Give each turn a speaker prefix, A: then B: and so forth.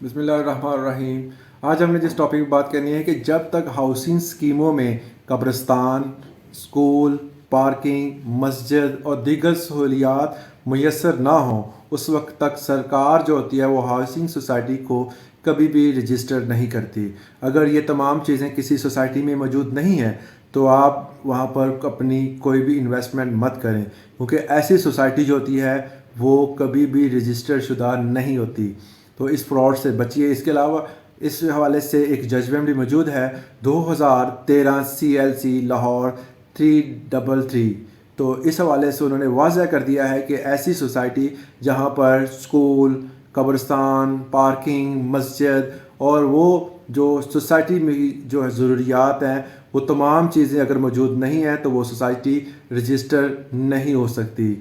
A: बिस्मिल्लाहिर्रहमानिर्रहीम। आज हमने जिस टॉपिक पर बात करनी है कि जब तक हाउसिंग स्कीमों में कब्रिस्तान, स्कूल, पार्किंग, मस्जिद और दीगर सहूलियात मुयसर ना हों, उस वक्त तक सरकार जो होती है वो हाउसिंग सोसाइटी को कभी भी रजिस्टर नहीं करती। अगर ये तमाम चीज़ें किसी सोसाइटी में मौजूद नहीं हैं तो आप वहाँ पर अपनी कोई भी इन्वेस्टमेंट मत करें, क्योंकि ऐसी सोसाइटी जो होती है वो कभी भी रजिस्टर शुदा नहीं होती। तो इस फ्रॉड से बचिए। इसके अलावा इस हवाले से एक जजमेंट भी मौजूद है 2013 CLC लाहौर 333। तो इस हवाले से उन्होंने वाज़ह कर दिया है कि ऐसी सोसाइटी जहाँ पर स्कूल, कब्रिस्तान, पार्किंग, मस्जिद और वो जो सोसाइटी में जो ज़रूरियात हैं वो तमाम चीज़ें अगर मौजूद नहीं हैं तो वो सोसाइटी रजिस्टर नहीं हो सकती।